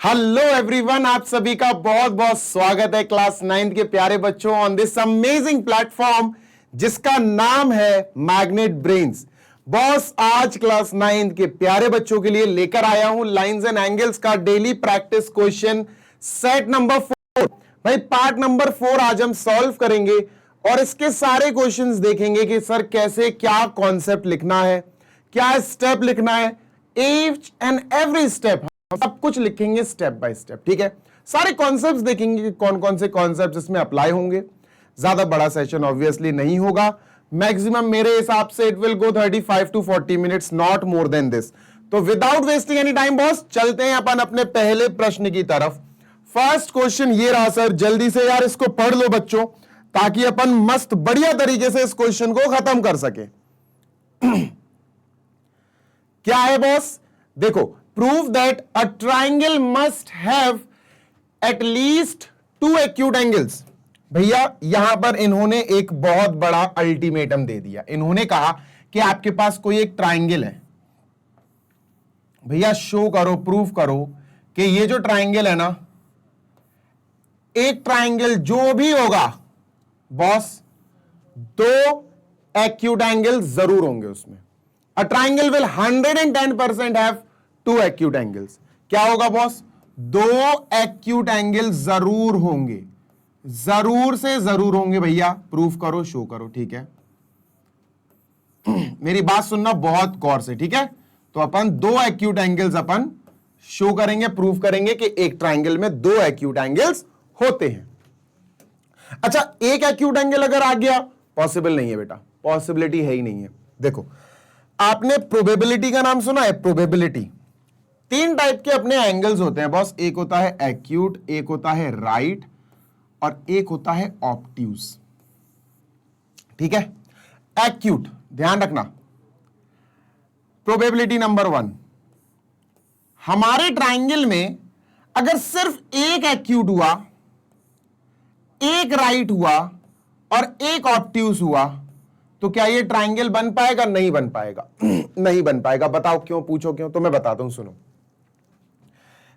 Hello everyone, आप सभी का बहुत बहुत स्वागत है क्लास 9 के प्यारे बच्चों ऑन दिस अमेजिंग प्लेटफॉर्म जिसका नाम है मैग्नेट ब्रेन्स। बॉस, आज क्लास 9 के प्यारे बच्चों के लिए लेकर आया हूं लाइंस एंड एंगल्स का daily practice question set number 4। भाई पार्ट नंबर 4 आज हम सॉल्व करेंगे और इसके सारे क्वेश्चंस देखेंगे कि सर कैसे क्या कॉन्सेप्ट लिखना है, क्या स्टेप लिखना है, ईच एंड एवरी स्टेप सब कुछ लिखेंगे स्टेप बाय स्टेप। ठीक है, सारे कॉन्सेप्ट्स देखेंगे कि कौन कौन से कॉन्सेप्ट्स इसमें अप्लाई होंगे। ज्यादा बड़ा सेशन ऑब्वियसली नहीं होगा, मैक्सिमम मेरे हिसाब से it will go 35 to 40 minutes, not more than this. तो without wasting any time boss, चलते हैं अपन अपने पहले प्रश्न की तरफ। फर्स्ट क्वेश्चन ये रहा सर, जल्दी से यार इसको पढ़ लो बच्चों, ताकि अपन मस्त बढ़िया तरीके से इस क्वेश्चन को खत्म कर सके। क्या है बॉस? देखो, prove that a triangle must have at least 2 acute angles। भैया यहां पर इन्होंने एक बहुत बड़ा अल्टीमेटम दे दिया। इन्होंने कहा कि आपके पास कोई एक ट्राइंगल है, भैया शो करो, प्रूफ करो कि ये जो ट्राइंगल है ना, एक ट्राइंगल जो भी होगा बॉस, 2 एक्यूट एंगल जरूर होंगे उसमें। A triangle will 110% have 2 acute angles. क्या होगा बॉस? 2 एक्यूट एंगल जरूर होंगे, जरूर से जरूर होंगे। भैया प्रूफ करो, शो करो। ठीक है, मेरी बात सुनना बहुत गौर से, ठीक है? तो अपन 2 एक्यूट एंगल्स अपन शो करेंगे, प्रूफ करेंगे कि एक ट्राइंगल में 2 एक्यूट एंगल्स होते हैं। अच्छा, एक एक्यूट एंगल अगर आ गया, पॉसिबल नहीं है बेटा, पॉसिबिलिटी है ही नहीं है। देखो, आपने प्रोबेबिलिटी का नाम सुना है? प्रोबेबिलिटी 3 टाइप के अपने एंगल्स होते हैं बॉस। एक होता है एक्यूट, एक होता है राइट, और एक होता है ऑब्ट्यूज। ठीक है, एक्यूट ध्यान रखना। प्रोबेबिलिटी नंबर 1, हमारे ट्राइंगल में अगर सिर्फ एक एक्यूट हुआ, एक राइट हुआ और एक ऑब्ट्यूज हुआ, तो क्या ये ट्राइंगल बन पाएगा? नहीं बन पाएगा। नहीं बन पाएगा। बताओ क्यों? पूछो क्यों, तो मैं बताता हूं, सुनो।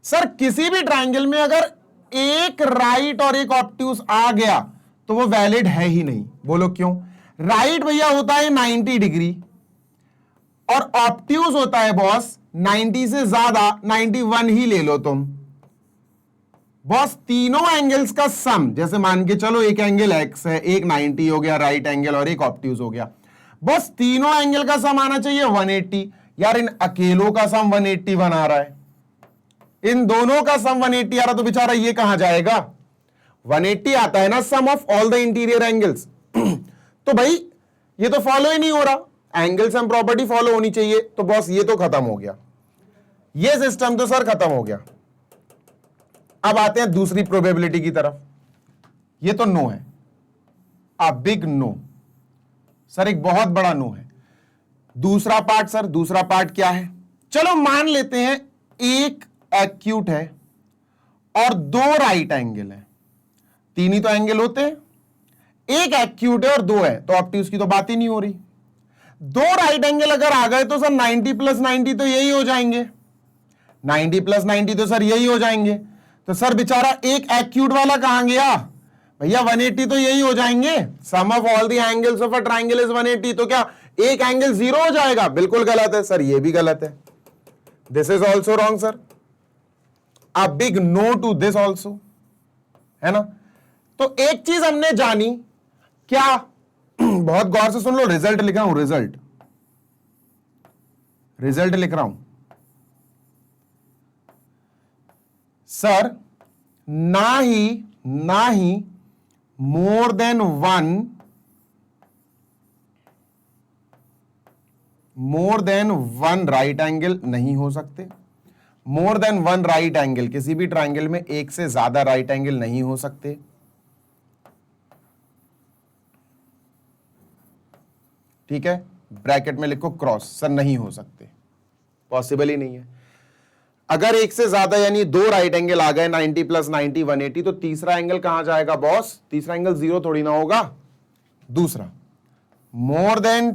सर किसी भी ट्राइंगल में अगर एक राइट और एक ऑब्ट्यूज आ गया तो वो वैलिड है ही नहीं। बोलो क्यों? राइट भैया होता है 90 डिग्री और ऑब्ट्यूज होता है बॉस 90 से ज्यादा, 91 ही ले लो तुम बॉस। तीनों एंगल्स का सम, जैसे मान के चलो एक एंगल एक्स है, एक 90 हो गया राइट एंगल और एक ऑब्ट्यूज हो गया, बॉस तीनों एंगल का सम आना चाहिए 180। यार इन अकेलों का सम 180 बना रहा है, इन दोनों का सम 180 आ रहा, तो बेचारा ये कहां जाएगा? 180 आता है ना sum of all the interior angles. तो भाई ये तो फॉलो ही नहीं हो रहा, एंगल सम प्रॉपर्टी फॉलो होनी चाहिए। तो बॉस ये तो खत्म हो गया, ये सिस्टम तो सर खत्म हो गया। अब आते हैं दूसरी प्रोबेबिलिटी की तरफ। ये तो नो है, अ बिग नो सर, एक बहुत बड़ा नो है। दूसरा पार्ट सर, दूसरा पार्ट क्या है? चलो मान लेते हैं एक एक्यूट है और 2 राइट एंगल है। 3 ही तो एंगल होते हैं, एक एक्यूट है और 2 है, तो ऑब्ट्यूज की तो बात ही नहीं हो रही। 2 राइट एंगल अगर आ गए तो सर 90 + 90 तो यही हो जाएंगे, 90 + 90 तो सर यही हो जाएंगे। तो सर बेचारा एक एक्यूट वाला कहां गया? भैया 180 तो यही हो जाएंगे। Sum of all the angles of a triangle is 180। तो क्या एक एंगल 0 हो जाएगा? बिल्कुल गलत है सर, ये भी गलत है। This is also wrong sir, a big no to this also, है ना? तो एक चीज हमने जानी, क्या? बहुत गौर से सुन लो, रिजल्ट लिख रहा हूं, रिजल्ट लिख रहा हूं सर। ना ही more than one right angle नहीं हो सकते। मोर देन 1 राइट एंगल, किसी भी ट्राइंगल में एक से ज्यादा राइट एंगल नहीं हो सकते। ठीक है, ब्रैकेट में लिखो क्रॉस, सर नहीं हो सकते, पॉसिबल ही नहीं है। अगर एक से ज्यादा यानी 2 राइट एंगल आ गए, 90 + 90 180, तो तीसरा एंगल कहां जाएगा बॉस? तीसरा एंगल 0 थोड़ी ना होगा। दूसरा, more than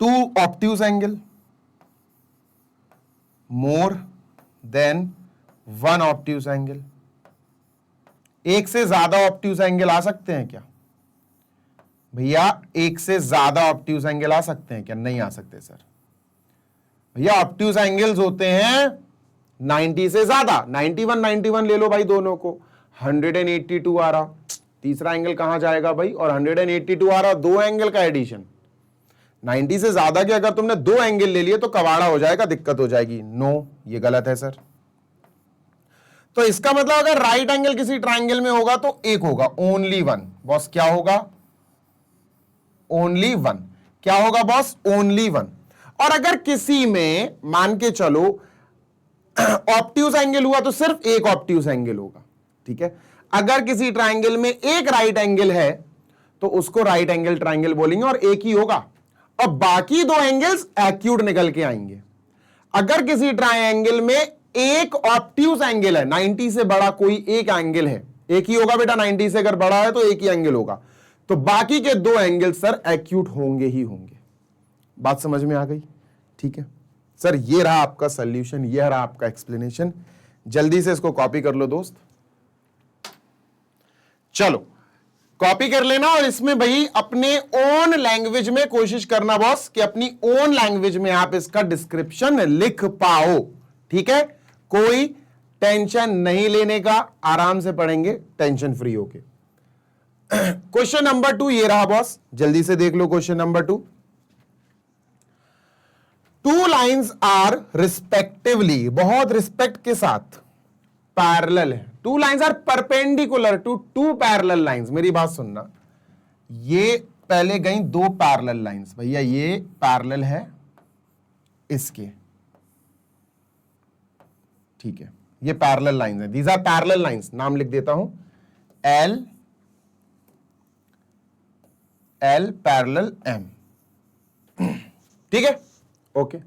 2 obtuse angle, more than 1 obtuse angle. एक से ज्यादा ऑब्ट्यूज एंगल आ सकते हैं क्या भैया? एक से ज्यादा ऑब्ट्यूज एंगल आ सकते हैं क्या? नहीं आ सकते सर। भैया ऑब्ट्यूज एंगल्स होते हैं 90 से ज्यादा। 91 91 ले लो भाई दोनों को, 182 आ रहा, तीसरा एंगल कहां जाएगा भाई? और 182 आ रहा, दो एंगल का एडिशन। 90 से ज्यादा के अगर तुमने दो एंगल ले लिए तो कबाड़ा हो जाएगा, दिक्कत हो जाएगी। नो, ये गलत है सर। तो इसका मतलब अगर राइट एंगल किसी ट्राइंगल में होगा तो एक होगा, ओनली वन। बॉस क्या होगा? Only one. क्या होगा बॉस? Only one. और अगर किसी में मान के चलो ऑब्ट्यूज एंगल हुआ तो सिर्फ एक ऑब्ट्यूज एंगल होगा, ठीक है। अगर किसी ट्राइंगल में एक राइट एंगल है तो उसको राइट एंगल ट्राइंगल बोलेंगे और एक ही होगा, और बाकी दो एंगल्स एक्यूट निकल के आएंगे। अगर किसी ट्राइंगल में एक ऑब्ट्यूज एंगल है, 90 से बड़ा कोई एक एंगल है, एक ही होगा बेटा, 90 से अगर बड़ा है तो एक ही एंगल होगा, तो बाकी के दो एंगल सर एक्यूट होंगे ही होंगे। बात समझ में आ गई? ठीक है सर, ये रहा आपका सॉल्यूशन, ये रहा आपका एक्सप्लेनेशन। जल्दी से इसको कॉपी कर लो दोस्त, चलो कॉपी कर लेना, और इसमें भाई अपने ओन लैंग्वेज में कोशिश करना बॉस कि अपनी ओन लैंग्वेज में आप इसका डिस्क्रिप्शन लिख पाओ, ठीक है। कोई टेंशन नहीं लेने का, आराम से पढ़ेंगे टेंशन फ्री होके। क्वेश्चन नंबर 2 ये रहा बॉस, जल्दी से देख लो question number 2। Two lines are respectively, बहुत रिस्पेक्ट के साथ, पैरेलल है। Two lines are perpendicular to two parallel lines. मेरी बात सुनना, ये पहले गई दो पैरेलल लाइन्स, भैया ये पैरेलल है इसके, ठीक है, ये पैरेलल लाइन्स है, दीज आर पैरेलल लाइन्स। नाम लिख देता हूं, एल एल पैरेलल एम, ठीक है, okay.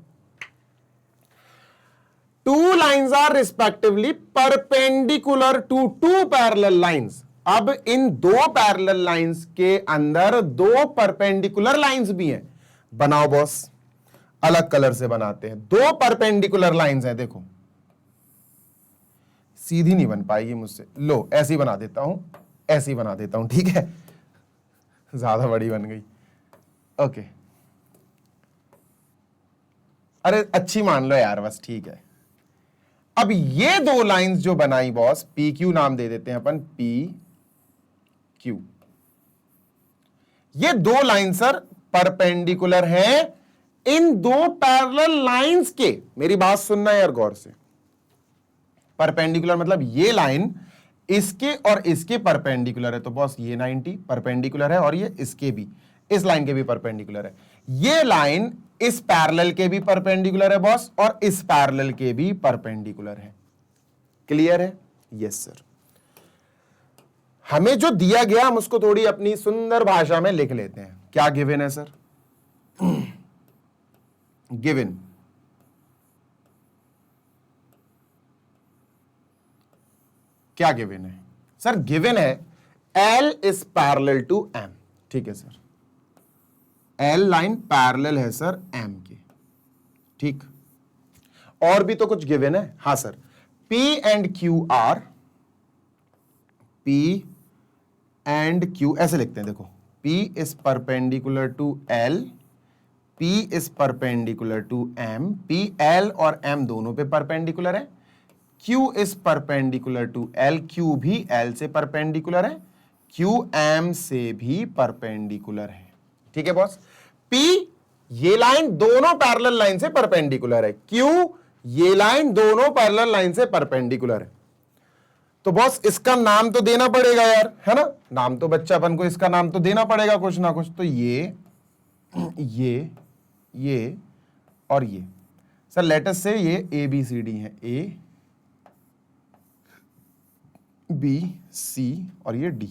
Two lines are respectively perpendicular to two parallel lines. अब इन दो पैरेलल लाइन्स के अंदर दो परपेंडिकुलर लाइन्स भी हैं। बनाओ बॉस, अलग कलर से बनाते हैं। दो परपेंडिकुलर लाइन्स हैं, देखो सीधी नहीं बन पाएगी मुझसे, लो ऐसी बना देता हूं, ऐसी बना देता हूं, ठीक है, ज्यादा बड़ी बन गई, ओके। अरे अच्छी मान लो यार, बस ठीक है। अब ये दो लाइंस जो बनाई बॉस, पी क्यू नाम दे देते हैं अपन, पी क्यू। ये दो लाइन सर परपेंडिकुलर हैं इन दो पैरेलल लाइंस के। मेरी बात सुनना यार गौर से, परपेंडिकुलर मतलब ये लाइन इसके और इसके परपेंडिकुलर है, तो बॉस ये 90 परपेंडिकुलर है, और ये इसके भी, इस लाइन के भी परपेंडिकुलर है। ये लाइन इस पैरेलल के भी परपेंडिकुलर है बॉस, और इस पैरेलल के भी परपेंडिकुलर है। क्लियर है? Yes sir. हमें जो दिया गया हम उसको थोड़ी अपनी सुंदर भाषा में लिख लेते हैं। क्या गिवन है सर? गिवन क्या गिवन है सर? गिवन है L is parallel to M, ठीक है सर। L लाइन पैरेलल है सर M की, ठीक। और भी तो कुछ गिवन है, हाँ sir. P and Q are, P and Q ऐसे लिखते हैं, देखो P is perpendicular to L, P is perpendicular to M, P L और M दोनों पे परपेंडिकुलर है। Q is perpendicular to L, Q भी L से परपेंडिकुलर है, Q M से भी परपेंडिकुलर है, ठीक है बॉस। P ये लाइन दोनों पैरेलल लाइन से परपेंडिकुलर है, Q ये लाइन दोनों पैरेलल लाइन से परपेंडिकुलर है। तो बॉस इसका नाम तो देना पड़ेगा यार, है ना? नाम तो बच्चा अपन को इसका नाम तो देना पड़ेगा कुछ ना कुछ। तो ये और ये सर लेटस से ये ABCD है, A B C और ये D।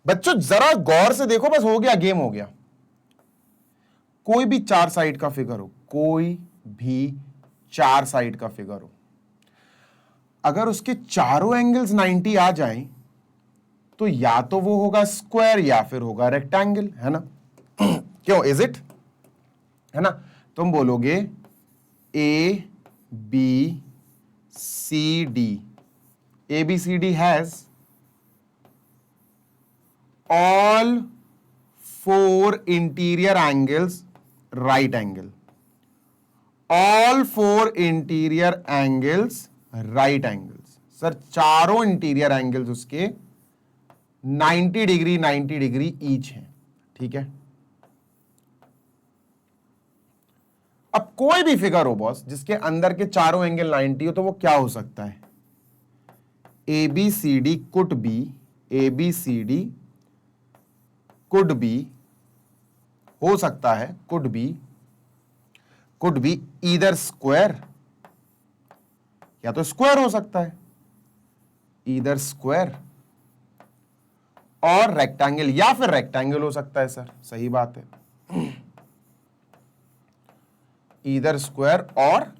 बच्चों जरा गौर से देखो, बस हो गया, गेम हो गया। कोई भी चार साइड का फिगर हो, कोई भी चार साइड का फिगर हो, अगर उसके चारों एंगल्स 90 आ जाएं तो या तो वो होगा स्क्वायर या फिर होगा रेक्टेंगल, है ना? क्यों? Is it? है ना? तुम बोलोगे A B C D, A B C D has all 4 interior angles right angle, all 4 interior angles right angles. Sir चारों इंटीरियर एंगल्स उसके 90 डिग्री 90 डिग्री ईच हैं, ठीक है। अब कोई भी फिगर हो बॉस जिसके अंदर के चारों एंगल 90 हो तो वो क्या हो सकता है? A B C D could be, A B C D could be हो सकता है, कुड बी ईदर स्क्वायर, या तो स्क्वायर हो सकता है, ईदर स्क्वायर और रेक्टेंगल, या फिर रेक्टेंगल हो सकता है। सर सही बात है, ईदर स्क्वायर और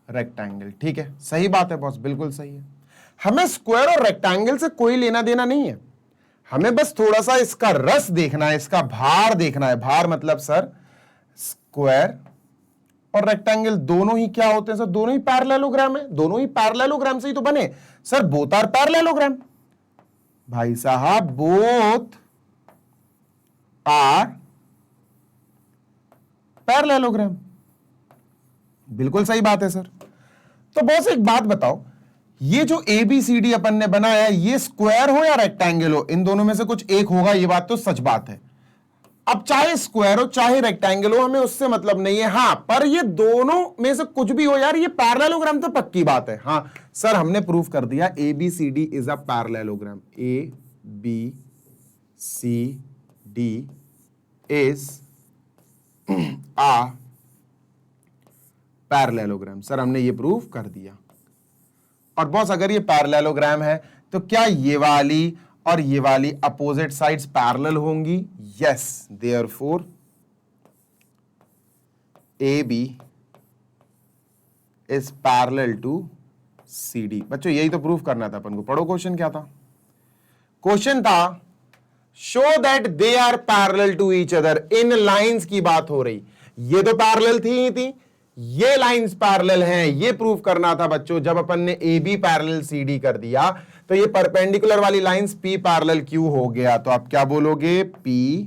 रेक्टेंगल, ठीक है, सही बात है बॉस, बिल्कुल सही है। हमें स्क्वायर और रेक्टेंगल से कोई लेना देना नहीं है, हमें बस थोड़ा सा इसका रस देखना है, इसका भार देखना है। भार मतलब सर स्क्वायर और रेक्टेंगल दोनों ही क्या होते हैं सर? दोनों ही पैरेललोग्राम है, दोनों ही पैरेललोग्राम से ही तो बने सर, बोथ आर पैरेललोग्राम। भाई साहब बोथ आर पैरेललोग्राम, बिल्कुल सही बात है सर। तो बॉस एक बात बताओ, ये जो ए बी सी डी अपन ने बनाया है ये स्क्वायर हो या रेक्टेंगल हो? इन दोनों में से कुछ एक होगा, ये बात तो सच बात है। अब चाहे स्क्वायर हो चाहे रेक्टेंगल हो, हमें उससे मतलब नहीं है, हाँ पर ये दोनों में से कुछ भी हो यार, ये पैरेललोग्राम तो पक्की बात है। हाँ सर हमने प्रूफ कर दिया A B C D is a parallelogram, A B C D is a parallelogram. Sir हमने ये प्रूफ कर दिया। और बॉस अगर ये पैरेललोग्राम है तो क्या ये वाली और ये वाली अपोजिट साइड्स पैरेलल होंगी? Yes, therefore A B is parallel to C D. बच्चों यही तो प्रूफ करना था अपन को। पढ़ो क्वेश्चन क्या था। क्वेश्चन था show that they are parallel to each other. इन लाइंस की बात हो रही, ये तो पैरेलल थी ही थी, ये लाइंस पैरेलल हैं, ये प्रूफ करना था बच्चों। जब अपन ने A B parallel C D कर दिया तो ये परपेंडिकुलर वाली लाइंस पी पैरेलल क्यू हो गया। तो आप क्या बोलोगे? P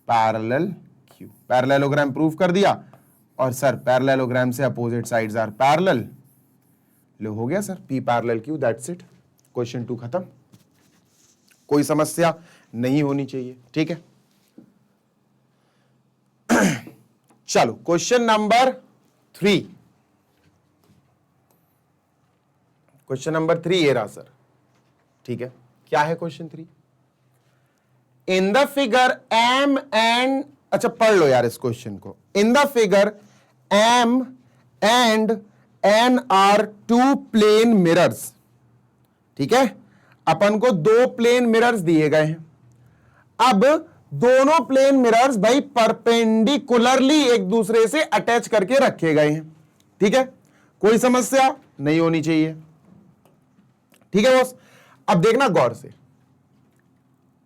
parallel Q. Parallelogram proof कर दिया। और सर पैरेललोग्राम से अपोजिट साइड्स आर पैरेलल, लो हो गया sir P parallel Q, that's it. Question 2 खत्म, कोई समस्या नहीं होनी चाहिए, ठीक है। चलो क्वेश्चन नंबर 3, क्वेश्चन नंबर 3 ये रहा सर, ठीक है। क्या है question 3? In the figure M and, अच्छा पढ़ लो यार इस क्वेश्चन को। In the figure M and N are 2 plane mirrors, ठीक है। अपन को 2 प्लेन मिरर्स दिए गए हैं। अब दोनों प्लेन मिरर्स भाई परपेंडिकुलरली एक दूसरे से अटैच करके रखे गए हैं, ठीक है। कोई समस्या नहीं होनी चाहिए, ठीक है बॉस। अब देखना गौर से,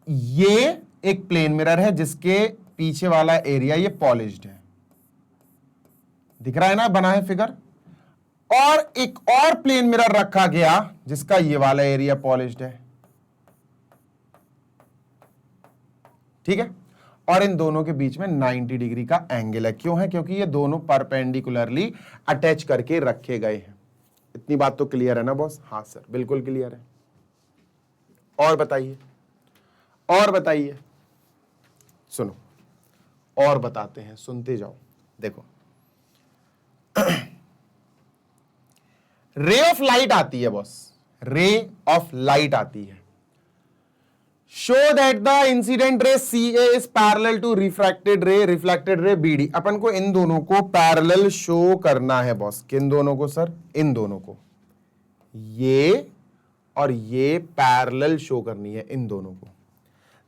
ये एक प्लेन मिरर है जिसके पीछे वाला एरिया ये पॉलिश्ड है, दिख रहा है ना, बना है फिगर। और एक और प्लेन मिरर रखा गया जिसका ये वाला एरिया पॉलिश्ड है, ठीक है। और इन दोनों के बीच में 90 डिग्री का एंगल है। क्यों है? क्योंकि ये दोनों परपेंडिकुलरली अटैच करके रखे गए हैं। इतनी बात तो क्लियर है ना बॉस? हाँ सर बिल्कुल क्लियर है। और बताइए, और बताइए, सुनो और बताते हैं, सुनते जाओ। देखो रे ऑफ लाइट आती है बॉस, रे ऑफ लाइट आती है। Show that the incident ray C A is parallel to refracted ray B D. अपन को इन दोनों को पैरेलल शो करना है बॉस। किन दोनों को सर? इन दोनों को, ये और ये पैरेलल शो करनी है इन दोनों को।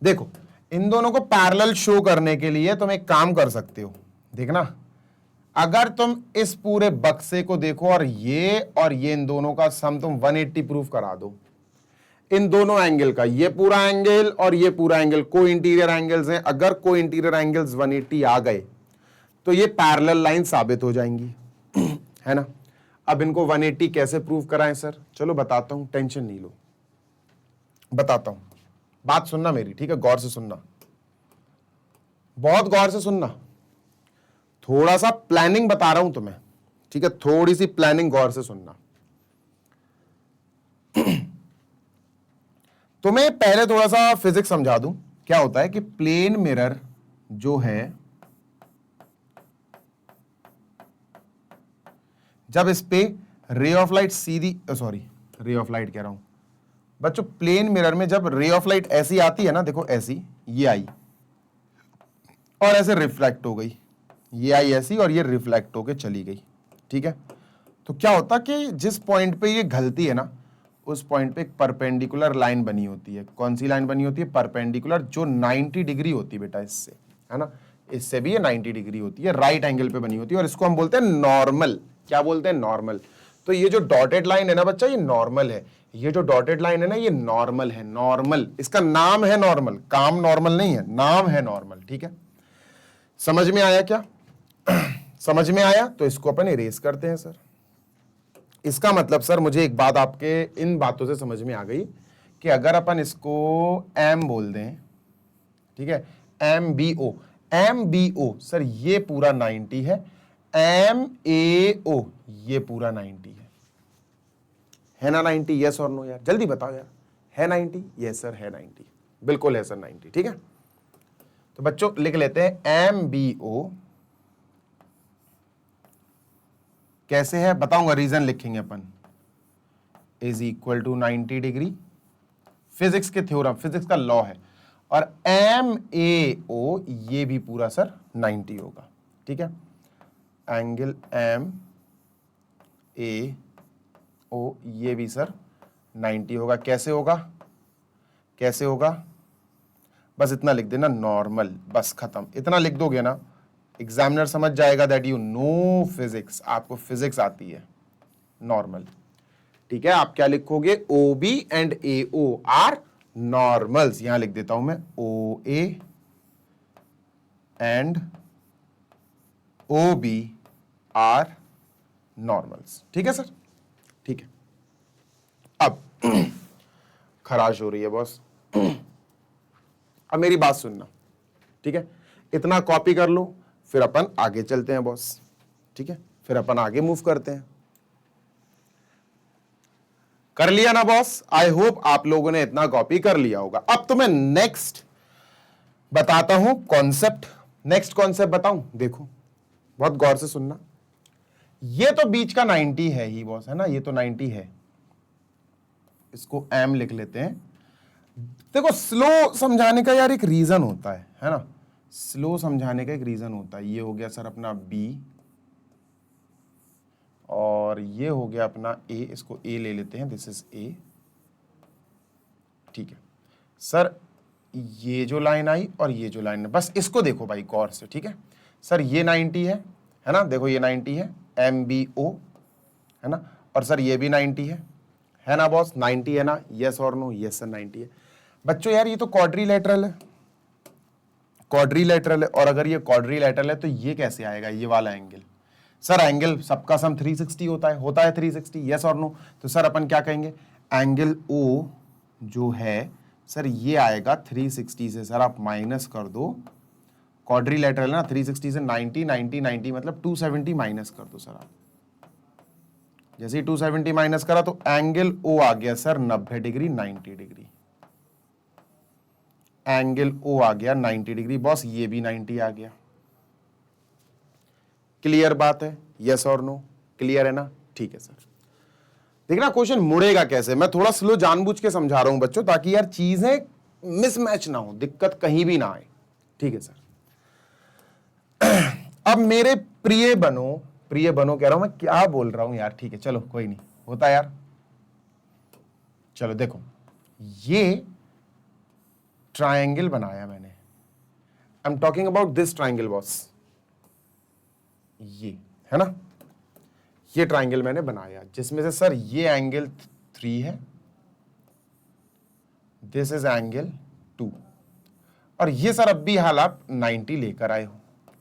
देखो इन दोनों को पैरेलल शो करने के लिए तुम एक काम कर सकते हो, देखना, अगर तुम इस पूरे बक्से को देखो और ये इन दोनों का सम तुम 180 प्रूफ करा दो। इन दोनों एंगल का, ये पूरा एंगल और ये पूरा एंगल को इंटीरियर एंगल्स हैं। अगर को इंटीरियर एंगल्स 180 आ गए तो ये पैरेलल लाइन साबित हो जाएंगी। है ना। अब इनको 180 कैसे प्रूव कराएं सर, चलो बताता हूं, टेंशन नहीं लो, बताता हूं, बात सुनना मेरी, ठीक है, गौर से सुनना, बहुत गौर से सुनना, थोड़ा सा प्लानिंग बता रहा हूं तुम्हें, ठीक है, थोड़ी सी प्लानिंग गौर से सुनना। तुम्हें पहले थोड़ा सा फिजिक्स समझा दूं, क्या होता है कि प्लेन मिरर जो है, जब इस पे ray of light Sidhi, sorry ray of light कह रहा हूं बच्चों, प्लेन मिरर में जब रे ऑफ लाइट ऐसी आती है ना, देखो ऐसी, ये आई और ऐसे रिफ्लेक्ट हो गई, ये आई ऐसी और ये रिफ्लेक्ट होके चली गई, ठीक है। तो क्या होता कि जिस पॉइंट पे ये घलती है ना, उस पॉइंट पे एक परपेंडिकुलर लाइन बनी होती है। कौन सी लाइन बनी होती है? परपेंडिकुलर, जो 90 डिग्री होती है बेटा इससे, है ना, इससे भी ये 90 डिग्री होती है, राइट एंगल पे बनी होती है, और इसको हम बोलते हैं नॉर्मल। क्या बोलते हैं? नॉर्मल। तो ये जो डॉटेड लाइन है ना बच्चा, ये नॉर्मल है, ये जो डॉटेड लाइन है ना, ये नॉर्मल है, नॉर्मल, इसका नाम है नॉर्मल, काम नॉर्मल नहीं है, नाम है नॉर्मल, ठीक है। समझ में आया क्या? समझ में आया? तो इसको अपन इरेज करते हैं सर। इसका मतलब सर, मुझे एक बात आपके इन बातों से समझ में आ गई कि अगर अपन इसको एम बोल दें, ठीक है, M B O, M B O sir ये पूरा 90 है, एम ए ओ ये पूरा 90 है ना 90? यस और नो यार, जल्दी बताओ यार, है 90? यस सर है 90, बिल्कुल है सर 90, ठीक है। तो बच्चों लिख लेते हैं एम बी ओ कैसे है, बताऊंगा, रीजन लिखेंगे अपन, is equal to 90 degree, physics के थ्योरम, फिजिक्स का लॉ है, और एम ए ओ ये भी पूरा सर 90 होगा, ठीक है। एंगल एम ए ओ ये भी सर 90 होगा। कैसे होगा? कैसे होगा? बस इतना लिख देना, नॉर्मल, बस खत्म, इतना लिख दोगे ना, एग्जामिनर समझ जाएगा दैट यू नो फिजिक्स, आपको फिजिक्स आती है, नॉर्मल, ठीक है। आप क्या लिखोगे? O B and A O are normals, यहां लिख देता हूं मैं, O A and O B are normals, ठीक है सर, ठीक है। अब खराश हो रही है बॉस, अब मेरी बात सुनना, ठीक है, इतना कॉपी कर लो, फिर अपन आगे चलते हैं बॉस, ठीक है, फिर अपन आगे मूव करते हैं। कर लिया ना बॉस? आई होप आप लोगों ने इतना कॉपी कर लिया होगा। अब तो मैं नेक्स्ट बताता हूं कॉन्सेप्ट, नेक्स्ट कॉन्सेप्ट बताऊं, देखो बहुत गौर से सुनना। ये तो बीच का 90 है ही बॉस, है ना, ये तो 90 है, इसको एम लिख लेते हैं। देखो स्लो समझाने का यार एक रीजन होता है ना, स्लो समझाने का एक रीजन होता है। ये हो गया सर अपना बी, और ये हो गया अपना ए, इसको ए ले लेते हैं, दिस इज ए, ठीक है सर। ये जो लाइन आई और ये जो लाइन है, बस इसको देखो भाई गौर से, ठीक है सर। ये 90 है ना, देखो ये 90 है, एम बी ओ, है ना, और सर ये भी 90 है ना बॉस, 90 है ना? यस और नो? यस सर 90 है। बच्चों यार ये तो क्वाड्रिलेटरल है, क्वाड्रिलेटरल है, और अगर ये क्वाड्रिलेटरल है तो ये कैसे आएगा ये वाला एंगल? सर एंगल सबका सम 360 होता है 360, यस और नो? तो सर अपन क्या कहेंगे, एंगल ओ जो है सर ये आएगा 360 से, सर आप माइनस कर दो, क्वाड्रिलेटरल ना, 360 से 90 90 90 मतलब 270 माइनस कर दो सर आप। जैसे ही 270 माइनस करा तो एंगल ओ आ गया sir 90 degree, 90 degree, angle O आ गया 90 डिग्री बॉस, ये भी 90 आ गया। क्लियर बात है? यस और नो? क्लियर है ना? ठीक है सर। देखना क्वेश्चन मुड़ेगा कैसे, मैं थोड़ा स्लो जानबूझ के समझा रहा हूं बच्चों, ताकि यार चीजें मिसमैच ना हो, दिक्कत कहीं भी ना आए, ठीक है सर। अब मेरे प्रिय बनो कह रहा हूं, मैं क्या बोल रहा हूं यार, ठीक है चलो कोई नहीं, होता यार। चलो देखो, ये ट्रायंगल बनाया मैंने, I am talking about this triangle boss, ये है ना, ये ट्रायंगल मैंने बनाया, जिसमें से सर ये एंगल 3 है, दिस इज एंगल 2, और ये सर अब भी हाल आप 90 लेकर आए हो,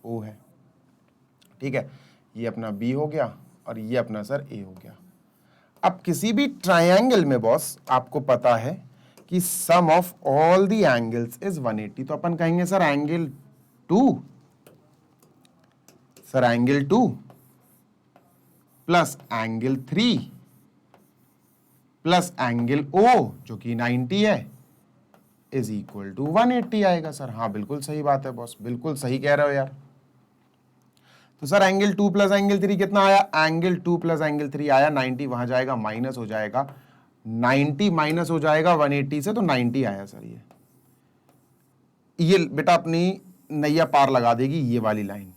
ओ है, ठीक है। ये अपना बी हो गया, और ये अपना सर ए हो गया। अब किसी भी ट्रायंगल में बॉस आपको पता है कि sum of all the angles is 180, तो अपन कहेंगे sir angle 2, sir angle 2 plus angle 3 plus angle O जो कि 90 है इज इक्वल टू 180 आएगा सर। हाँ बिल्कुल सही बात है बॉस, बिल्कुल सही कह रहे हो यार। तो सर एंगल 2 प्लस एंगल 3 कितना आया? एंगल 2 प्लस एंगल 3 आया 90, वहां जाएगा माइनस हो जाएगा, 90 माइनस हो जाएगा 180 से, तो 90 आया सर। ये बेटा अपनी नैया पार लगा देगी ये वाली लाइन,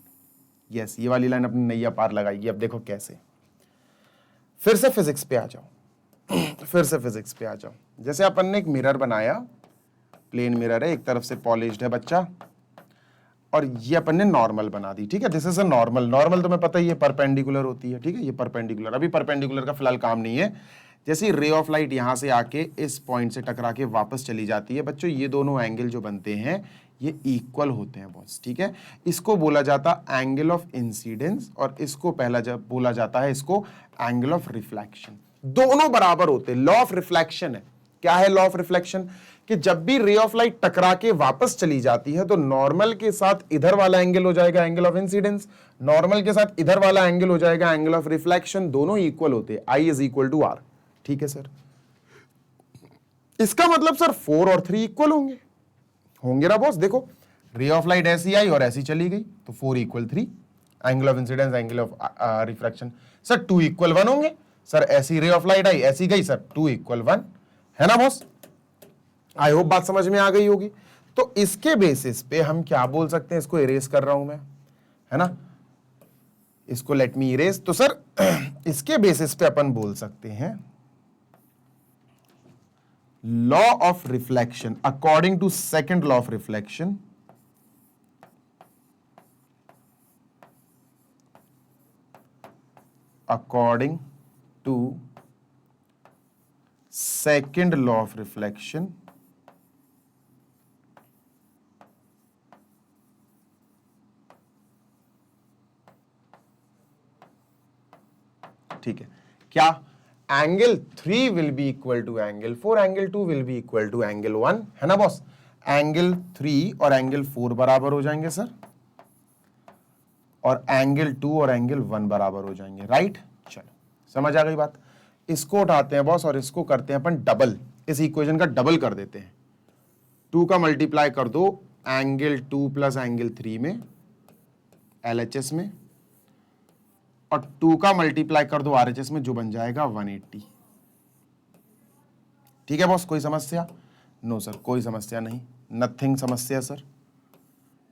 यस ये वाली लाइन अपनी नैया पार लगाएगी। अब देखो कैसे, फिर से फिजिक्स पे आ जाओ फिर से फिजिक्स पे आ जाओ। जैसे अपन ने एक मिरर बनाया, प्लेन मिरर है, एक तरफ से पॉलिश्ड है बच्चा, और ये अपन ने नॉर्मल बना दी, ठीक है। This is a normal, normal तुम्हें पता ही है परपेंडिकुलर होती है, ठीक है। ये परपेंडिकुलर, अभी परपेंडिकुलर का फिलहाल काम नहीं है। जैसे रे ऑफ लाइट यहां से आके इस पॉइंट से टकरा के वापस चली जाती है बच्चों, ये दोनों एंगल जो बनते हैं ये इक्वल होते हैं बॉस, ठीक है। इसको बोला जाता एंगल ऑफ इंसिडेंस, और इसको पहला जब बोला जाता है इसको एंगल ऑफ रिफ्लेक्शन। दोनों बराबर होते हैं, लॉ ऑफ रिफ्लेक्शन है। क्या है लॉ ऑफ रिफ्लेक्शन? कि जब भी रे ऑफ लाइट टकरा के वापस चली जाती है तो नॉर्मल के साथ इधर वाला एंगल हो जाएगा एंगल ऑफ इंसिडेंस, नॉर्मल के साथ इधर वाला एंगल हो जाएगा एंगल ऑफ रिफ्लेक्शन, दोनों इक्वल होते हैं, I is equal to R, ठीक है सर। इसका मतलब सर 4 और 3 इक्वल होंगे, होंगे ना बॉस। देखो रे ऑफ लाइट ऐसी आई और ऐसी चली गई, तो 4 equal 3, angle of incidence angle of refraction sir 2 equal 1 होंगे। सर ऐसी रे ऑफ लाइट आई ऐसी गई सर 2 इक्वल 1, है ना बॉस। आई होप बात समझ में आ गई होगी। तो इसके बेसिस पे हम क्या बोल सकते हैं, इसको इरेज कर रहा हूं मैं, है ना, इसको लेट मी इरेज। तो सर इसके बेसिस पे अपन बोल सकते हैं law of reflection, according to second law of reflection, according to second law of reflection, ठीक है। क्या? Angle 3 will be equal to angle 4, angle 2 will be equal to angle 1, है ना बॉस। एंगल 3 और एंगल 4 बराबर हो जाएंगे सर, और एंगल 2 और एंगल 1 बराबर हो जाएंगे, राइट। चलो समझ आ गई बात। इसको उठाते हैं बॉस और इसको करते हैं अपन डबल, इस इक्वेशन का डबल कर देते हैं। 2 का मल्टीप्लाई कर दो एंगल 2 प्लस एंगल 3 में, LHS में, और 2 का मल्टीप्लाई कर दो RHS में, जो बन जाएगा 180। ठीक है बॉस, कोई समस्या? नो सर कोई समस्या नहीं, नथिंग समस्या सर,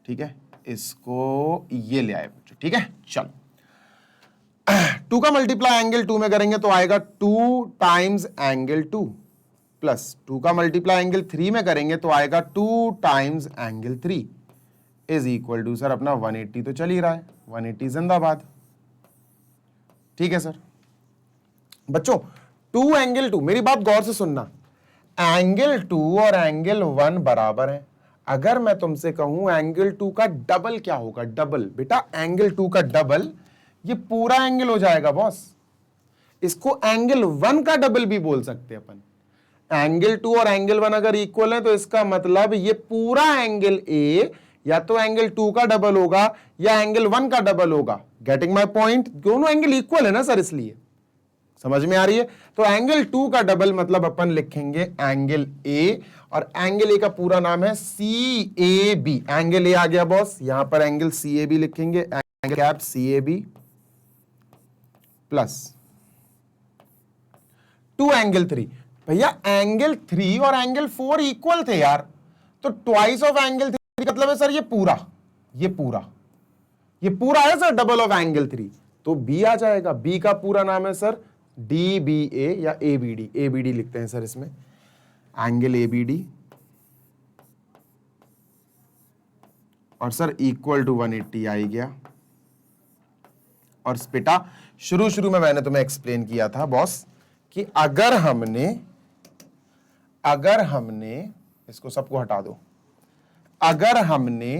ठीक है। इसको ये ले आए बच्चों, ठीक है। चलो 2 का मल्टीप्लाई एंगल 2 में करेंगे तो आएगा 2 टाइम्स एंगल 2, प्लस 2 का मल्टीप्लाई एंगल 3 में करेंगे तो आएगा 2 times angle 3 is equal to sir अपना 180। तो चल ही रहा है 180 जिंदाबाद, ठीक है सर। बच्चों 2 एंगल 2, मेरी बात गौर से सुनना, एंगल 2 और एंगल 1 बराबर है। अगर मैं तुमसे कहूं एंगल 2 का डबल क्या होगा, डबल, बेटा एंगल 2 का डबल ये पूरा एंगल हो जाएगा बॉस। इसको एंगल 1 का डबल भी बोल सकते हैं अपन। एंगल 2 और एंगल 1 अगर इक्वल है तो इसका मतलब ये पूरा एंगल ए या तो एंगल 2 का डबल होगा या एंगल 1 का डबल होगा। Getting my point? दोनों एंगल इक्वल है ना सर, इसलिए समझ में आ रही है। तो एंगल 2 का डबल मतलब अपन लिखेंगे एंगल ए, और एंगल ए का पूरा नाम है CAB। एंगल ए आ गया बॉस, यहां पर एंगल CAB लिखेंगे, angle cap CAB plus 2 angle 3। भैया एंगल 3 और एंगल 4 इक्वल थे यार, तो ट्वाइस ऑफ एंगल 3 मतलब है सर ये पूरा, ये पूरा, ये पूरा है सर डबल ऑफ एंगल 3, तो B आ जाएगा। B का पूरा नाम है सर DBA या ABD, ABD लिखते हैं सर इसमें, एंगल ABD, और सर इक्वल टू 180 आ गया। और बेटा शुरू में मैंने तुम्हें एक्सप्लेन किया था बॉस कि अगर हमने इसको सबको हटा दो, अगर हमने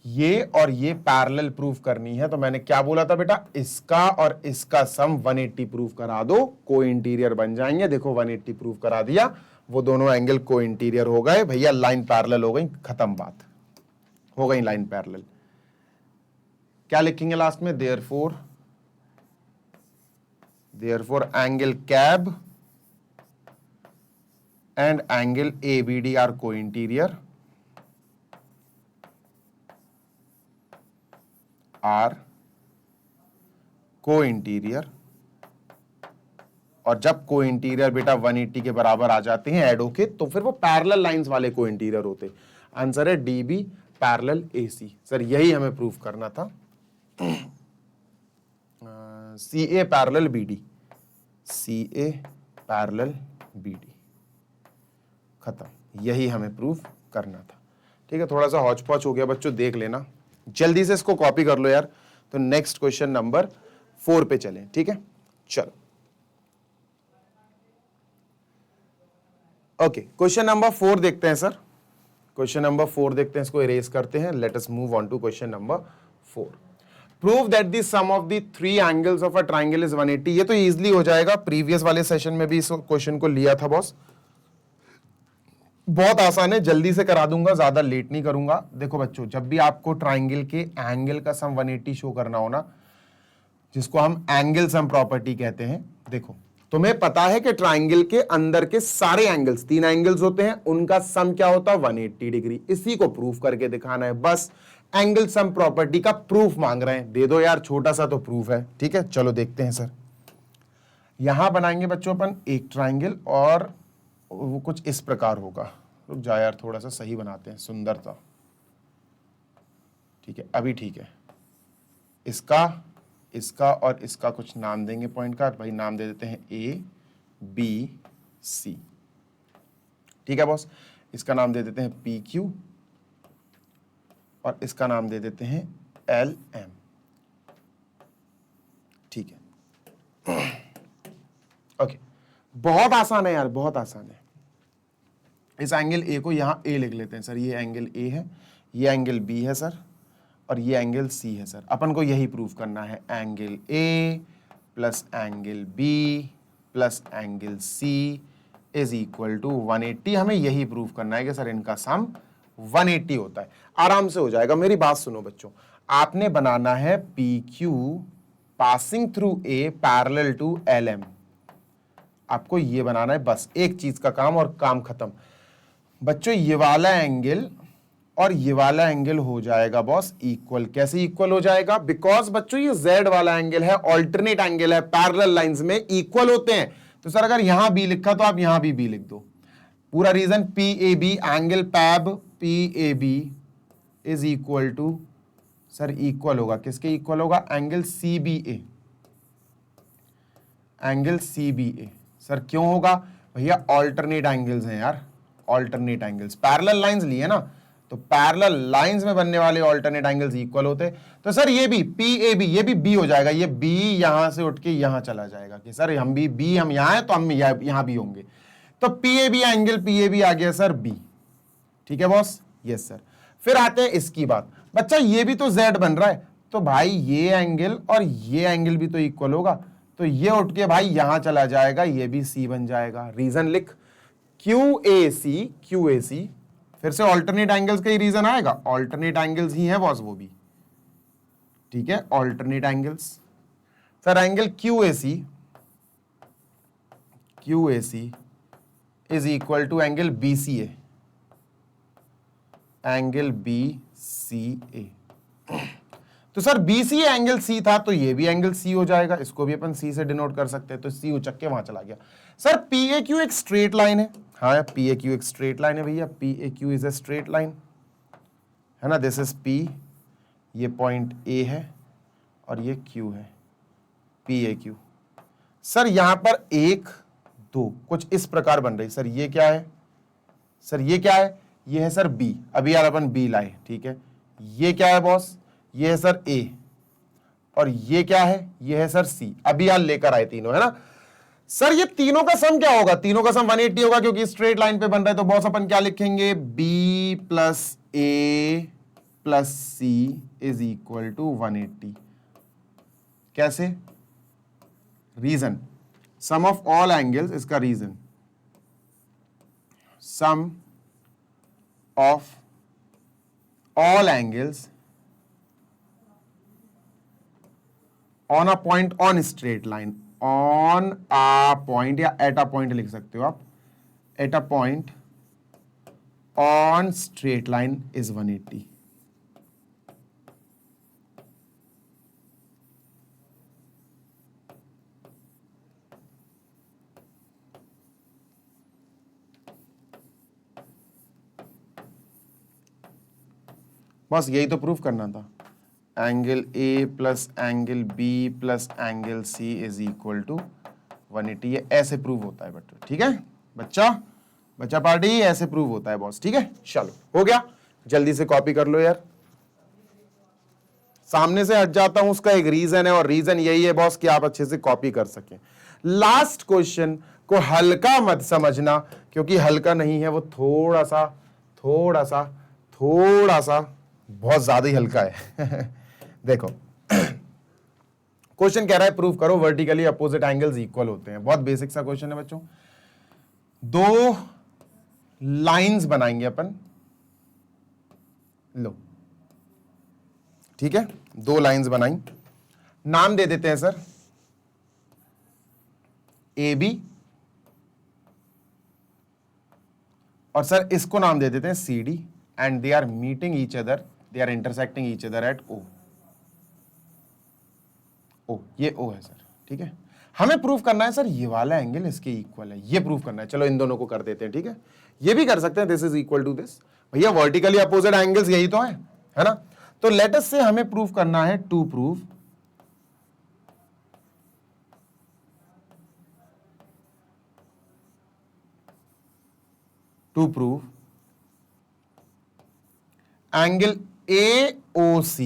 ये और ये पैरेलल प्रूफ करनी है, तो मैंने क्या बोला था बेटा, इसका और इसका सम 180 प्रूफ करा दो, को इंटीरियर बन जाएंगे। देखो 180 प्रूफ करा दिया, वो दोनों एंगल को इंटीरियर हो गए भैया, लाइन पैरेलल हो गई, खत्म बात, हो गई लाइन पैरेलल। क्या लिखेंगे लास्ट में, therefore angle CAB and angle ABD are co-interior, और जब को इंटीरियर बेटा 180 के बराबर आ जाते हैं ऐड होके, तो फिर वो पैरेलल लाइंस वाले को इंटीरियर होते। आंसर है DB पैरेलल AC। सर यही हमें प्रूफ करना था। CA parallel BD, CA parallel BD, खत्म, यही हमें प्रूफ करना था। ठीक है, थोड़ा सा हौच पौच हो गया बच्चों, देख लेना, जल्दी से इसको कॉपी कर लो यार। तो नेक्स्ट क्वेश्चन नंबर 4 पे चलें। ठीक है, चलो ओके, क्वेश्चन नंबर 4 देखते हैं सर। क्वेश्चन नंबर 4 देखते हैं, इसको इरेज करते हैं। Let us move on to question number 4। Prove that the sum of the 3 angles of a triangle is 180। ये तो इजीली हो जाएगा, प्रीवियस वाले सेशन में भी इस क्वेश्चन को लिया था बॉस, बहुत आसान है, जल्दी से करा दूंगा, ज्यादा लेट नहीं करूंगा। देखो बच्चों, जब भी आपको ट्राइंगल के एंगल का सम 180 शो करना हो ना, जिसको हम एंगल सम प्रॉपर्टी कहते हैं, देखो तुम्हें पता है कि ट्राइंगल के अंदर के सारे एंगल्स, 3 एंगल्स होते हैं, उनका सम क्या होता है, 180 डिग्री। इसी को प्रूफ करके दिखाना है, बस एंगल सम प्रॉपर्टी का प्रूफ मांग रहे हैं, दे दो यार, छोटा सा तो प्रूफ है। ठीक है, चलो देखते हैं सर। यहां बनाएंगे बच्चों अपन एक ट्राइंगल, और वो कुछ इस प्रकार होगा। रुक जा यार, थोड़ा सा सही बनाते हैं, सुंदरता। ठीक है, अभी ठीक है। इसका और इसका कुछ नाम देंगे पॉइंट का, भाई नाम दे देते हैं ABC। ठीक है बॉस, इसका नाम दे देते हैं PQ, और इसका नाम दे देते हैं LM। ठीक है, ओके, बहुत आसान है यार, बहुत आसान है। इस एंगल A को यहां A लिख लेते हैं सर, ये एंगल A है, ये एंगल B है सर, और ये एंगल C है सर। अपन को यही प्रूफ करना है, angle A plus angle B plus angle C is equal to 180। हमें यही प्रूफ करना है कि सर इनका सम 180 होता है। आराम से हो जाएगा, मेरी बात सुनो बच्चों, आपने बनाना है PQ passing through A parallel to LM, आपको ये बनाना है, बस एक चीज का काम और काम खत्म। बच्चों ये वाला एंगल और ये वाला एंगल हो जाएगा बॉस इक्वल। कैसे इक्वल हो जाएगा, बिकॉज बच्चों ये Z वाला एंगल है, ऑल्टरनेट एंगल है, पैरेलल लाइंस में इक्वल होते हैं। तो सर अगर यहां B लिखा तो आप यहां भी B लिख दो। पूरा reason, PAB angle PAB PAB is equal to, sir equal होगा किसके इक्वल होगा, angle CBA, angle CBA। Sir क्यों होगा भैया, ऑल्टरनेट एंगल्स हैं यार, ऑल्टरनेट एंगल्स, पैरेलल लाइंस लिए ना, तो पैरेलल लाइंस में बनने वाले ऑल्टरनेट एंगल्स इक्वल होते। तो सर ये भी PAB, ये भी B हो जाएगा, ये B यहां से उठ के यहां चला जाएगा कि सर हम भी B, हम यहां हैं तो हम यहां भी होंगे। तो PAB एंगल PAB आ गया सर B। ठीक है बॉस, यस सर। फिर आते हैं इसकी बात, बच्चा ये भी तो Z बन रहा है, तो भाई ये एंगल और ये एंगल भी तो इक्वल होगा, तो ये उठ के भाई यहां चला जाएगा, ये भी C बन जाएगा। रीजन लिख, QAC, फिर से ऑल्टरनेट एंगल्स का ही रीजन आएगा, ऑल्टरनेट एंगल्स ही हैं बॉस वो भी। ठीक है, alternate angles. Sir angle QAC is equal to angle BCA, angle BCA। तो सर BCA एंगल C था, तो ये भी एंगल C हो जाएगा, इसको भी अपन C से डिनोट कर सकते हैं, तो C उचक के वहां चला गया। सर PAQ एक स्ट्रेट लाइन है, हाँ PAQ एक स्ट्रेट लाइन है भैया, PAQ is a straight line है ना, दिस इज P, ये पॉइंट A है और ये Q है, PAQ। सर यहां पर 1 2 कुछ इस प्रकार बन रही। सर ये क्या है, सर ये क्या है, ये है सर B, अभी यार अपन B लाए। ठीक है, ये क्या है बॉस, ये है सर A, और ये क्या है, ये है सर C, अभी यार लेकर आए तीनों, है ना। सर ये तीनों का सम क्या होगा, तीनों का सम 180 होगा, क्योंकि स्ट्रेट लाइन पे बन रहा है। तो बॉस अपन क्या लिखेंगे, B plus A plus C is equal to 180। कैसे? Reason, sum of all angles, इसका reason sum of all angles on a point on straight line, on a point या एट अ पॉइंट लिख सकते हो आप, at a point on straight line is 180। बस यही तो प्रूफ करना था। Angle A plus angle B plus angle C is equal to 180। ये ऐसे प्रूव होता है बच्चों, ठीक है बच्चा, बच्चा पार्टी, ऐसे प्रूव होता है बॉस, ठीक है। चलो हो गया, जल्दी से कॉपी कर लो यार। सामने से हट जाता हूं, उसका एक रीजन है और रीजन यही है बॉस कि आप अच्छे से कॉपी कर सकें। लास्ट क्वेश्चन को हल्का मत समझना, क्योंकि हल्का नहीं है वो, थोड़ा सा बहुत ज्यादा ही हल्का है। देखो क्वेश्चन कह रहा है प्रूव करो वर्टिकली अपोजिट एंगल्स इक्वल होते हैं। बहुत बेसिक सा क्वेश्चन है बच्चों। दो लाइंस बनाएंगे अपन, लो ठीक है, दो लाइंस बनाई, नाम दे देते हैं सर ए बी, और सर इसको नाम दे देते हैं C D, and they are meeting each other, they are intersecting each other at O. O, ये ओ है सर, ठीक है। हमें प्रूफ करना है सर ये वाला एंगल इसके इक्वल है, ये प्रूफ करना है। चलो इन दोनों को कर देते हैं, ठीक है। ये भी कर सकते हैं, this is equal to this. भैया वर्टिकली अपोजिट एंगल्स यही तो है ना। तो लेट अस से हमें प्रूफ करना है to proof angle AOC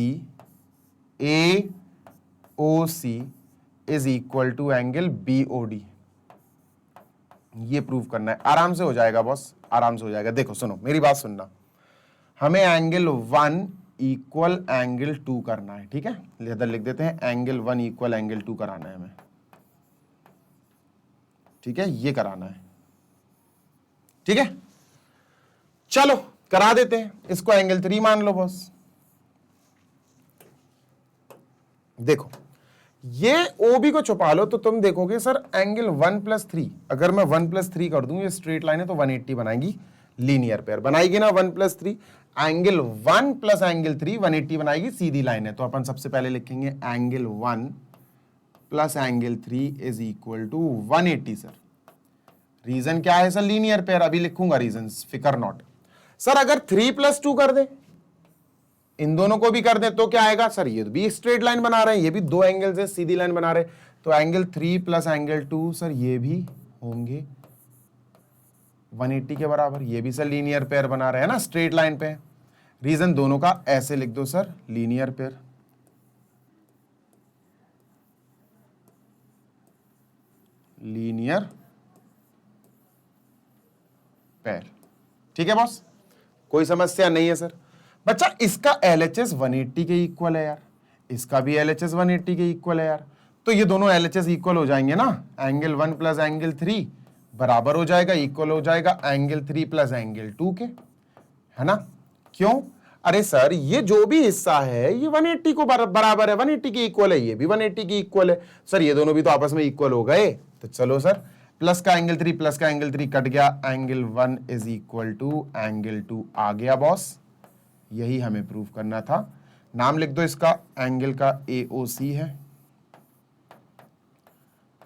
is equal to angle BOD। ये प्रूव करना है, आराम से हो जाएगा बॉस, आराम से हो जाएगा। देखो सुनो मेरी बात सुनना, हमें एंगल 1 इक्वल एंगल 2 करना है, ठीक है। इधर लिख देते हैं एंगल 1 इक्वल एंगल 2 कराना है हमें, ठीक है, ये कराना है, ठीक है। चलो करा देते हैं, इसको एंगल 3 मान लो बॉस। देखो ये OB को छुपा लो तो तुम देखोगे सर एंगल 1 + 3, अगर मैं 1 + 3 कर दूं, ये स्ट्रेट लाइन है तो 180 बनाएगी, लीनियर पेयर बनाएगी ना 1 + 3। एंगल 1 + एंगल 3 180 बनाएगी, सीधी लाइन है। तो अपन सबसे पहले लिखेंगे angle 1 + angle 3 is equal to 180 sir. Reason क्या है सर? Linear pair. अभी लिखूंगा रीजन, फिकर नॉट। सर अगर 3 + 2 कर दे, इन दोनों को भी कर दे तो क्या आएगा सर? ये भी स्ट्रेट लाइन बना रहे हैं, ये भी दो एंगल्स है, सीधी लाइन बना रहे, तो एंगल 3 + एंगल 2 सर ये भी होंगे 180 के बराबर। ये भी सर लीनियर पेयर बना रहे हैं ना, स्ट्रेट लाइन पे। रीजन दोनों का ऐसे लिख दो sir, linear pair. Linear pair, ठीक है बॉस, कोई समस्या नहीं है सर। बच्चा इसका LHS 180 के इक्वल है यार, इसका भी LHS 180 के इक्वल है यार, तो ये दोनों LHS इक्वल हो जाएंगे ना। एंगल 1 + एंगल 3 बराबर हो जाएगा, इक्वल हो जाएगा एंगल 3 + एंगल 2 के, है ना। क्यों? अरे सर ये जो भी हिस्सा है ये 180 को बराबर है, 180 के इक्वल है, ये भी 180 के इक्वल है सर, ये दोनों भी तो आपस में इक्वल हो गए। तो चलो सर, प्लस का एंगल 3 प्लस का एंगल 3 कट गया, angle 1 is equal to angle 2 आ गया बॉस। यही हमें प्रूफ करना था। नाम लिख दो इसका, एंगल का AOC है,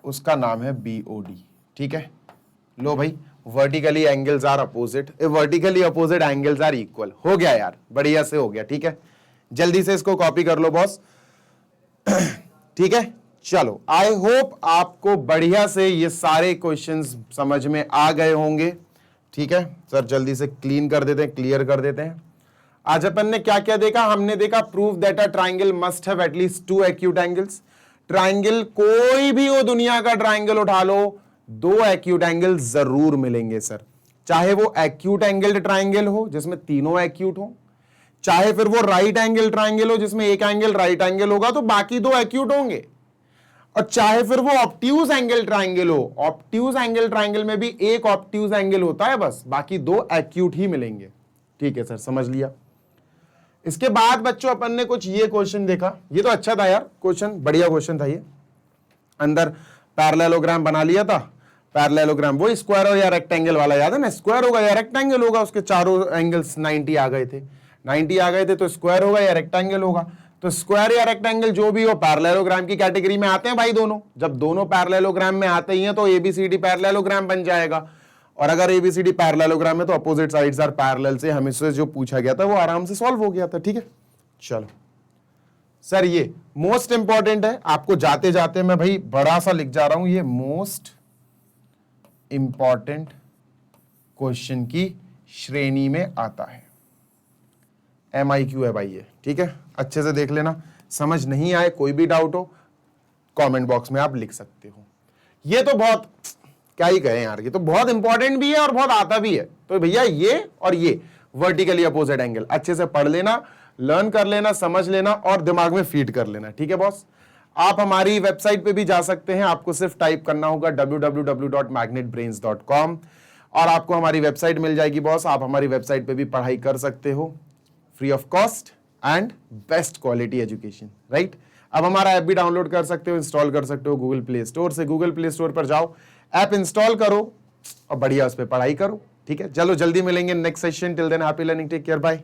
उसका नाम है BOD, ठीक है। लो भाई, vertically angles are opposite, vertically opposite angles are equal. हो गया यार, बढ़िया से हो गया, ठीक है। जल्दी से इसको कॉपी कर लो बॉस। ठीक है, चलो आई होप आपको बढ़िया से ये सारे क्वेश्चंस समझ में आ गए होंगे, ठीक है। सर जल्दी से क्लीन कर देते हैं, क्लियर कर देते हैं। आज अपन ने क्या क्या देखा? हमने देखा proof that a triangle must have at least 2 acute angles. Triangle कोई भी हो, दुनिया का ट्राइंगल उठा लो, 2 एक्यूट एंगल जरूर मिलेंगे सर। चाहे वो एक्यूट एंगल्ड ट्राइंगल हो जिसमें तीनों एक्यूट हो, चाहे फिर वो राइट एंगल ट्राइंगल हो जिसमें एक एंगल राइट एंगल होगा तो बाकी दो एक्यूट होंगे, और चाहे फिर वो ऑब्ट्यूज एंगल ट्राइंगल हो, ऑब्ट्यूज एंगल ट्राइंगल में भी एक ऑब्ट्यूज एंगल होता है बस, बाकी दो एक्यूट ही मिलेंगे। ठीक है सर, समझ लिया। इसके बाद बच्चों अपन ने कुछ ये क्वेश्चन देखा, ये तो अच्छा था यार क्वेश्चन, बढ़िया क्वेश्चन था ये। अंदर पैरेललोग्राम बना लिया था, पैरेललोग्राम वो स्क्वायर हो या रेक्टेंगल वाला, याद है ना, स्क्वायर होगा या रेक्टेंगल होगा, उसके चारों एंगल्स 90 आ गए थे, 90 आ गए थे, तो स्क्वायर होगा या रेक्टेंगल होगा। तो स्क्वायर या रेक्टेंगल जो भी हो पैरेललोग्राम की कैटेगरी में आते हैं भाई दोनों। जब दोनों पैरेललोग्राम में आते ही हैं तो एबीसीडी पैरेललोग्राम बन जाएगा, और अगर एबीसीडी पैरेललोग्राम में तो अपोजिट साइड्स आर पैरेलल से हमेशा जो पूछा गया था वो आराम से सॉल्व हो गया था। ठीक है, चलो सर ये मोस्ट इंपॉर्टेंट है, आपको जाते जाते मैं भाई बड़ा सा लिख जा रहा हूं, ये मोस्ट इंपॉर्टेंट क्वेश्चन की श्रेणी में आता है, MIQ है भाई ये। ठीक है, अच्छे से देख लेना, समझ नहीं आए कोई भी डाउट हो कमेंट बॉक्स में आप लिख सकते हो। ये तो बहुत क्या ही कहें यार, ये तो बहुत इंपॉर्टेंट भी है और बहुत आता भी है। तो भैया ये और ये वर्टिकली अपोजिट एंगल अच्छे से पढ़ लेना, लर्न कर लेना, समझ लेना और दिमाग में फीड कर लेना। ठीक है बॉस, आप हमारी वेबसाइट पे भी जा सकते हैं, आपको सिर्फ टाइप करना होगा www.magnetbrains.com और आपको हमारी वेबसाइट मिल जाएगी बॉस। आप हमारी वेबसाइट पे भी पढ़ाई कर सकते हो free of cost and best quality education, right. अब हमारा ऐप भी डाउनलोड कर सकते हो, इंस्टॉल कर सकते हो गूगल प्ले स्टोर से। गूगल प्ले स्टोर पर जाओ, ऐप इंस्टॉल करो और बढ़िया उस पर पढ़ाई करो। ठीक है, चलो जल्दी मिलेंगे next session. Till then happy learning, take care, bye.